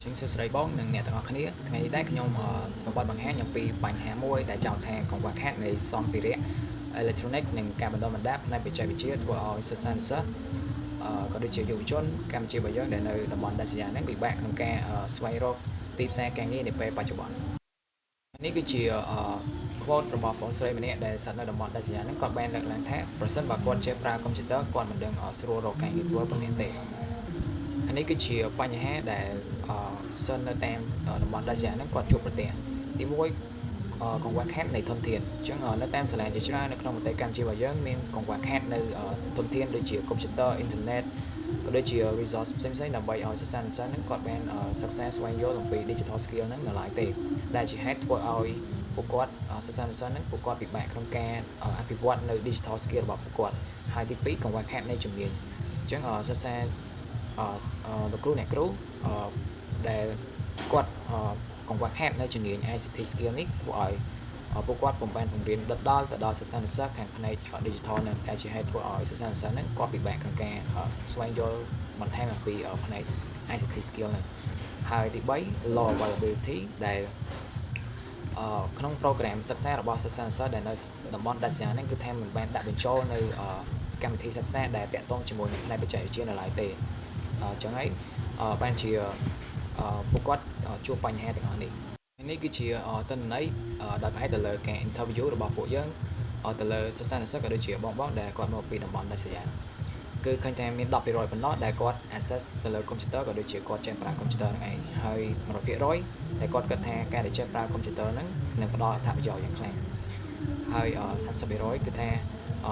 ជាងសួស្តីបងនិងអ្នកទាំងអស់គ្នាថ្ងៃនេះដែរខ្ញុំក៏បានបង្ហាញអំពីបញ្ហាមួយដែលចោទថាកង្វះខាតនៃសម្ភារៈអេឡិចត្រូនិកនិងការបណ្ដុះបណ្ដាលផ្នែកបច្ចេកវិទ្យាធ្វើឲ្យសិស្សានុសិស្សក៏ដូចជាយុវជនកម្ពុជារបស់យើងដែលនៅតំបន់ដាច់ស្រយាលហ្នឹងពិបាកក្នុងការស្វែងរកទីផ្សារការងារនាពេលបច្ចុប្បន្ននេះគឺជា quote របស់បងស្រីម្នាក់ដែលស្ថិតនៅតំបន់ដាច់ស្រយាលហ្នឹងគាត់បានលើកឡើងថាប្រសិនបើគាត់ចេះប្រើកុំព្យូទ័រគាត់មិនដឹងស្រួលរកការងារធ្វើប៉ុណ្ណេះទេនេះគឺជាបញ្ហាដែលសិស្សនៅតាមតំបន់ដាច់ស្រយាលហ្នឹងគាត់ជួបប្រទះទី1កង្វះខាតនៃធនធានអញ្ចឹងនៅតាមសាលាជាច្រើននៅក្នុងប្រទេសកម្ពុជារបស់យើងមានកង្វះខាតនៅធនធានដូចជាកុំព្យូទ័រអ៊ីនធឺណិតក៏ដូចជា resource ផ្សេងៗដើម្បីឲ្យសិស្សានុសិស្សហ្នឹងគាត់បានសិក្សាស្វែងយល់អំពី digital skill ហ្នឹងនៅឡើយទេដែលជាហេតុធ្វើឲ្យពួកគាត់សិស្សានុសិស្សហ្នឹងពួកគាត់ពិបាកក្នុងការអភិវឌ្ឍនៅ digital skill របស់ពួកគាត់ហើយទី2កង្វះខាតនៃជំនាញអញ្ចឹងសិក្សាលោកគ្រូអ្នកគ្រូដែលគាត់កង្វះខាតនៅជំនាញ ICT skill នេះធ្វើឲ្យពួកគាត់ពុំបានបង្រៀនដិតដល់ទៅដល់សិស្សានុសិស្សខាងផ្នែក digital នឹងដែលជាហេតុធ្វើឲ្យសិស្សានុសិស្សហ្នឹងគាត់ពិបាកក្នុងការស្វែងយល់បន្ថែមអំពីផ្នែក ICT skill ហ្នឹងហើយទី3 low availability ដែលក្នុង program សិក្សារបស់សិស្សានុសិស្សដែលនៅតំបន់ដាច់ស្រយាលហ្នឹងគឺថាមិនបានដាក់បញ្ចូលនៅកម្មវិធីសិក្សាដែលតាក់ទងជាមួយនឹងផ្នែកបច្ចេកវិទ្យានៅឡើយទេអញ្ចឹងហើយបានជាពួកគាត់ជួបបញ្ហាទាំងអស់នេះនេះគឺជាទិន្នន័យដែលផ្អែកទៅលើការ interview របស់ពួកយើងទៅលើសិស្សានុសិស្សក៏ដូចជាបងដែលគាត់មកពីតំបន់ដាច់ស្រយាលគឺឃើញថាមាន10%ប៉ុណ្ណោះដែលគាត់ access ទៅលើកុំព្យូទ័រក៏ដូចជាគាត់ចេះប្រើកុំព្យូទ័រហ្នឹងឯងហើយ100%ដែលគាត់គិតថាការដែលចេះប្រើកុំព្យូទ័រហ្នឹងនឹងផ្ដល់អត្ថប្រយោជន៍យ៉ាងខ្លាំងហើយ30%គឺថា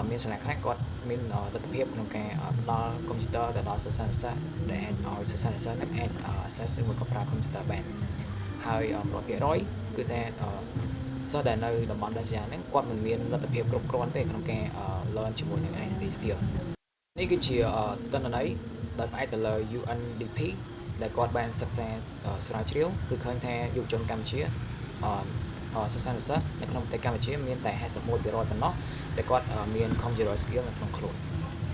មានសាលាខ្លះគាត់មានលទ្ធភាពក្នុងការផ្ដល់កុំព្យូទ័រទៅដល់សិស្សានុសិស្សដែលអាចឲ្យសិស្សានុសិស្សហ្នឹងអាច access ឬមួយក៏ប្រើកុំព្យូទ័របានហើយ100%គឺថាសិស្សដែលនៅតំបន់ដាច់ស្រយាលហ្នឹងគាត់មិនមានលទ្ធភាពគ្រប់គ្រាន់ទេក្នុងការ learn ជាមួយនឹង ICT skill នេះគឺជាទិន្នន័យដែលផ្អែកទៅលើ UNDP ដែលគាត់បានសិក្សាស្រាវជ្រាវគឺឃើញថាយុវជនកម្ពុជាសិស្សានុសិស្សនៅក្នុងប្រទេសកម្ពុជាមានតែ51%ប៉ុណ្ណោះដែលគាត់មាន computer skill នៅក្នុងខ្លួន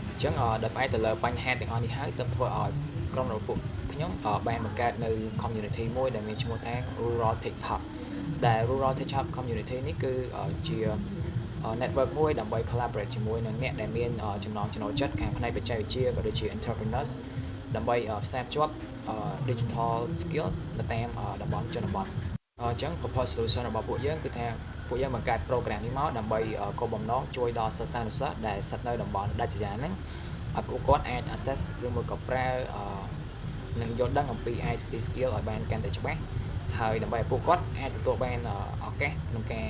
អញ្ចឹងដែលផ្អែកទៅលើបញ្ហាទាំងអស់នេះហើយទើបធ្វើឲ្យក្រុមរបស់ពួកខ្ញុំបានបង្កើតនៅ community មួយដែលមានឈ្មោះថា Rural Tech Hub ដែល Rural Tech Hub community នេះគឺជា network មួយដើម្បី collaborate ជាមួយនឹងអ្នកដែលមានចំណង់ចំណូលចិត្តខាងផ្នែកបច្ចេកវិទ្យាក៏ដូចជា entrepreneurs ដើម្បីផ្សារភ្ជាប់ digital skill នៅតាមតំបន់ជនបទអញ្ចឹង proposal solution របស់ពួកយើងគឺថាពួកយើងបង្កើត program នេះមកដើម្បីគោលបំណងជួយដល់សិស្សានុសិស្សដែលស្ថិតនៅតំបន់ដាច់ស្រយាលហ្នឹងឲ្យពួកគាត់អាច access ឬមួយក៏ប្រើនិងយល់ដឹងអំពី ICT skill ឲ្យបានកាន់តែច្បាស់ហើយដើម្បីឲ្យពួកគាត់អាចទទួលបានឱកាសក្នុងការ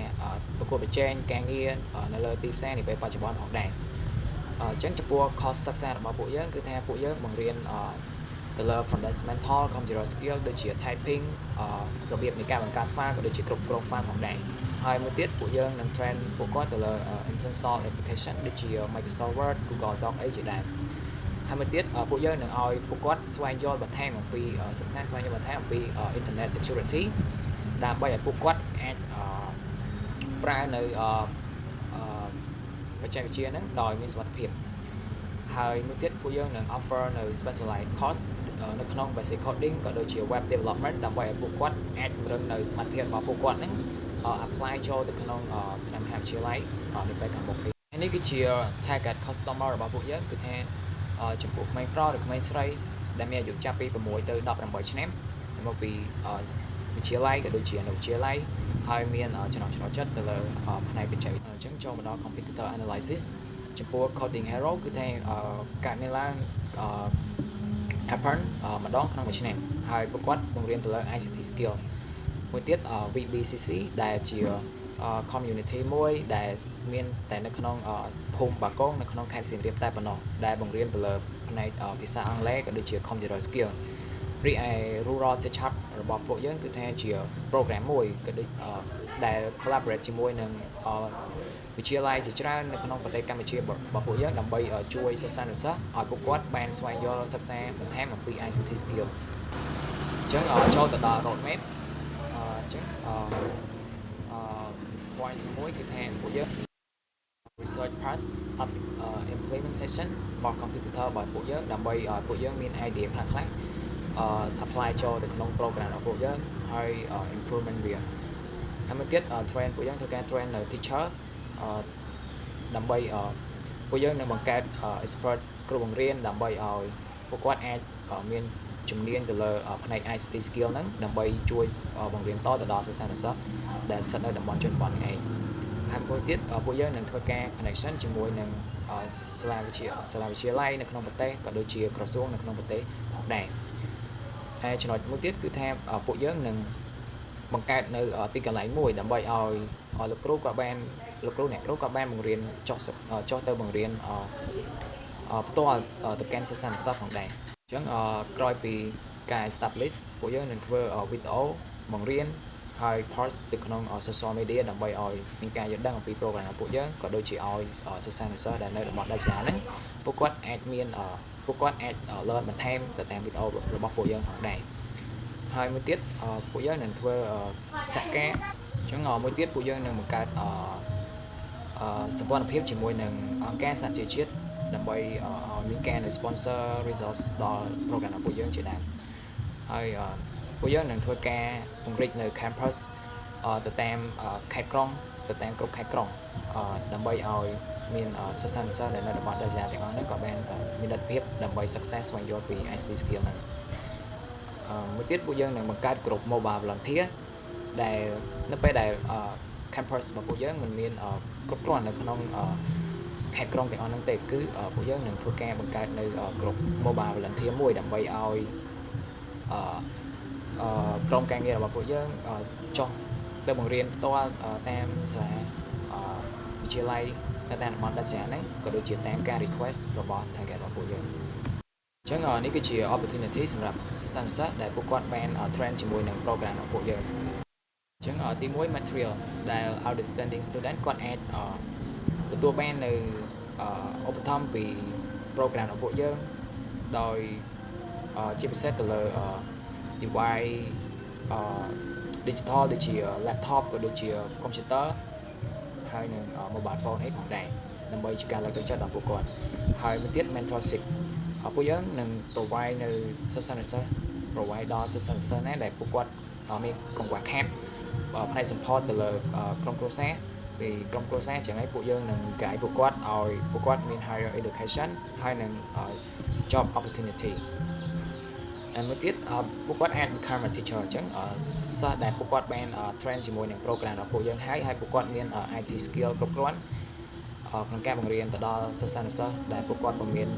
ប្រកួតប្រជែងការងារនៅលើទីផ្សារនាពេលបច្ចុប្បន្នផងដែរអញ្ចឹងចំពោះ course សិក្សារបស់ពួកយើងគឺថាពួកយើងបង្រៀនទៅលើ fundamental computer skill ដូចជា typing របៀបនៃការបង្កើត file ក៏ដូចជាគ្រប់គ្រង file ផងដែរហើយមួយទៀតពួកយើងនឹង train ពួកគាត់ទៅលើ essential application ដូចជា Microsoft Word Google Docs អីជាដើមហើយមួយទៀតពួកយើងនឹងឲ្យពួកគាត់ស្វែងយល់បន្ថែមអំពីសិក្សាស្វែងយល់បន្ថែមអំពី internet security ដើម្បីឲ្យពួកគាត់អាចប្រើនៅបច្ចេកវិទ្យាហ្នឹងដោយមានសុវត្ថិភាពហើយមួយទៀតពួកយើងនឹង offer នៅ specialized course នៅក្នុង basic coding ក៏ដូចជា web development ដើម្បីឲ្យពួកគាត់អាចពង្រឹងនៅសមត្ថភាពរបស់ពួកគាត់ហ្នឹង apply ចូលទៅក្នុងថ្នាក់មហាវិទ្យាល័យនៅពេលខាងមុខនេះគឺជា target customer របស់ពួកយើងគឺថាចំពោះក្មេងប្រុសឬក្មេងស្រីដែលមានអាយុចាប់ពី6ទៅ18ឆ្នាំមកពីវិទ្យាល័យក៏ដូចជានៅវិទ្យាល័យហើយមានចំណង់ចំណូលចិត្តទៅលើផ្នែកបច្ចេកវិទ្យាអញ្ចឹងចូលមកដល់ computer analysis ចំពោះ coding hero គឺថាកើតមានឡើងhappen ម្ដងក្នុងមួយឆ្នាំហើយពួកគាត់បង្រៀនទៅលើ ICT skill មួយទៀត VBCC ដែលជា community មួយដែលមានតែនៅក្នុងភូមិបាគងនៅក្នុងខេត្តសៀមរាបតែប៉ុណ្ណោះដែលបង្រៀនទៅលើផ្នែកភាសាអង់គ្លេសក៏ដូចជា computer skill រីឯ Rural Tech Hub របស់ពួកយើងគឺថាជា program មួយក៏ដូចដែល collaborate ជាមួយនឹងវិទ្យាល័យជាច្រើននៅក្នុងប្រទេសកម្ពុជារបស់ពួកយើងដើម្បីជួយសិស្សានុសិស្សឲ្យពួកគាត់បានស្វែងយល់សិក្សាបន្ថែមអំពី ICT skill អញ្ចឹងចូលទៅដល់ roadmap អញ្ចឹងpoint មួយគឺថាពួកយើង research plus implementation របស់ computer របស់ពួកយើងដើម្បីឲ្យពួកយើងមាន idea ខ្លះៗ apply ចូលទៅក្នុង program របស់ពួកយើងហើយ improvement វាហើយមួយទៀត train ពួកយើងធ្វើការ train នៅ teacher ដើម្បីពួកយើងនឹងបង្កើត expert គ្រូបង្រៀនដើម្បីឲ្យពួកគាត់អាចមានជំនាញទៅលើផ្នែក ICT skill ហ្នឹងដើម្បីជួយបង្រៀនតទៅដល់សិស្សានុសិស្សដែលស្ថិតនៅតំបន់ជនបទនេះឯងហើយមួយទៀតពួកយើងនឹងធ្វើការ connection ជាមួយនឹងសាលាវិទ្យាល័យនៅក្នុងប្រទេសក៏ដូចជាក្រសួងនៅក្នុងប្រទេសដែរហើយចំណុចមួយទៀតគឺថាពួកយើងនឹងបង្កើតនៅទីកន្លែងមួយដើម្បីឲ្យលោកគ្រូក៏បានលោកគ្រូអ្នកគ្រូក៏បានបង្រៀនចុះទៅបង្រៀនផ្ទាល់ទៅកាន់សិស្សានុសិស្សផងដែរអញ្ចឹងក្រោយពីការ establish ពួកយើងនឹងធ្វើវីដេអូបង្រៀនហើយ post ទៅក្នុង social media ដើម្បីឲ្យមានការយល់ដឹងអំពី program របស់ពួកយើងក៏ដូចជាឲ្យសិស្សានុសិស្សដែលនៅតំបន់ដាច់ស្រយាលហ្នឹងពួកគាត់អាច learn បន្ថែមទៅតាមវីដេអូរបស់ពួកយើងផងដែរហើយមួយទៀតពួកយើងនឹងធ្វើសហការអញ្ចឹងមួយទៀតពួកយើងនឹងបង្កើតសម្ព័ន្ធភាពជាមួយនឹងអង្គការសហជីវជាតិដើម្បីឲ្យមានការ sponsor resource ដល់ program របស់ពួកយើងជាដើមហើយពួកយើងនឹងធ្វើការពង្រីកនៅ campus ទៅតាមខេត្តក្រុងទៅតាមគ្រប់ខេត្តក្រុងដើម្បីឲ្យមានសិស្សានុសិស្សដែលនៅតំបន់ដាច់ស្រយាលទាំងអស់នេះក៏បានមានលទ្ធភាពដើម្បីសិក្សាស្វែងយល់ពី ICT skill ហ្នឹងមួយទៀតពួកយើងនឹងបង្កើតក្រុម mobile volunteer ដែលនៅពេលដែលcampus របស់ពួកយើងមិនមានគ្រប់គ្រាន់នៅក្នុងខេត្តក្រុងទាំងអស់ហ្នឹងទេគឺពួកយើងនឹងធ្វើការបង្កើតនៅក្រុម mobile volunteer មួយដើម្បីឲ្យក្រុមការងាររបស់ពួកយើងចុះទៅបង្រៀនផ្ទាល់តាមសាលាវិទ្យាល័យនៅតាមតំបន់ដាច់ស្រយាលហ្នឹងក៏ដូចជាតាមការ request របស់ target របស់ពួកយើងអញ្ចឹងនេះគឺជា opportunity សម្រាប់សិស្សានុសិស្សដែលពួកគាត់បាន train ជាមួយនឹង program របស់ពួកយើងអញ្ចឹងទី1 material ដែល outstanding student គាត់អាចទទួលបាននៅឧបត្ថម្ភពី program របស់ពួកយើងដោយជាពិសេសទៅលើ device digital ដូចជា laptop ក៏ដូចជា computer ហើយនឹង mobile phone អីផងដែរដើម្បីជាការលើកទឹកចិត្តដល់ពួកគាត់ហើយមួយទៀត mentorship ពួកយើងនឹង provide នៅសិស្សានុសិស្ស provide ដល់សិស្សានុសិស្សណាដែលពួកគាត់មានកង្វះខាតផ្នែក support ទៅលើក្រុមគ្រួសារពីក្រុមគ្រួសារចឹងហើយពួកយើងនឹង guide ពួកគាត់ឲ្យពួកគាត់មាន higher education ហើយនឹង job opportunity ហើយមួយទៀតពួកគាត់អាច become a teacher អញ្ចឹងសិស្សដែលពួកគាត់បាន train ជាមួយនឹង program របស់ពួកយើងហើយពួកគាត់មាន IT skill គ្រប់គ្រាន់ក្នុងការបង្រៀនទៅដល់សិស្សានុសិស្សដែលពួកគាត់ពុំមាន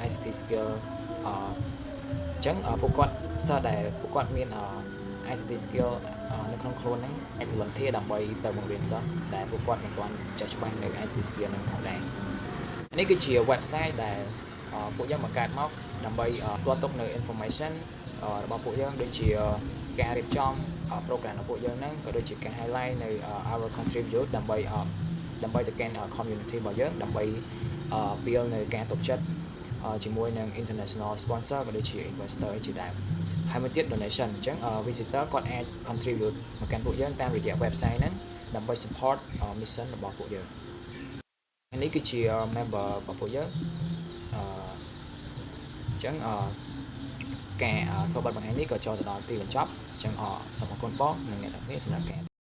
ICT skill អញ្ចឹងពួកគាត់សិស្សដែលពួកគាត់មាន ICT skill នៅក្នុងខ្លួនហ្នឹងអាច volunteer ដើម្បីទៅបង្រៀនសិស្សដែលពួកគាត់មិនទាន់ចេះច្បាស់នៅ ICT skill ហ្នឹងផងដែរនេះគឺជា website ដែលពួកយើងបង្កើតមកដើម្បីស្ទាត់ទុកនៅ information របស់ពួកយើងដូចជាការរៀបចំ program របស់ពួកយើងហ្នឹងក៏ដូចជាការ highlight នៅ our contribute ដើម្បីទៅកាន់ community របស់យើងដើម្បី build នៅការទុកចិត្តជាមួយនឹង international sponsor ក៏ដូចជា investor ជាដើមហើយមួយទៀត donation អញ្ចឹង visitor គាត់អាច contribute មកកាន់ពួកយើងតាមរយៈ website ហ្នឹងដើម្បី support mission របស់ពួកយើងហើយនេះគឺជា member របស់ពួកយើងអញ្ចឹងការធ្វើបទបង្ហាញនេះក៏ចូលទៅដល់ទីបញ្ចប់អញ្ចឹងសូមអរគុណបងនិងអ្នកទាំងអស់គ្នាសម្រាប់ការ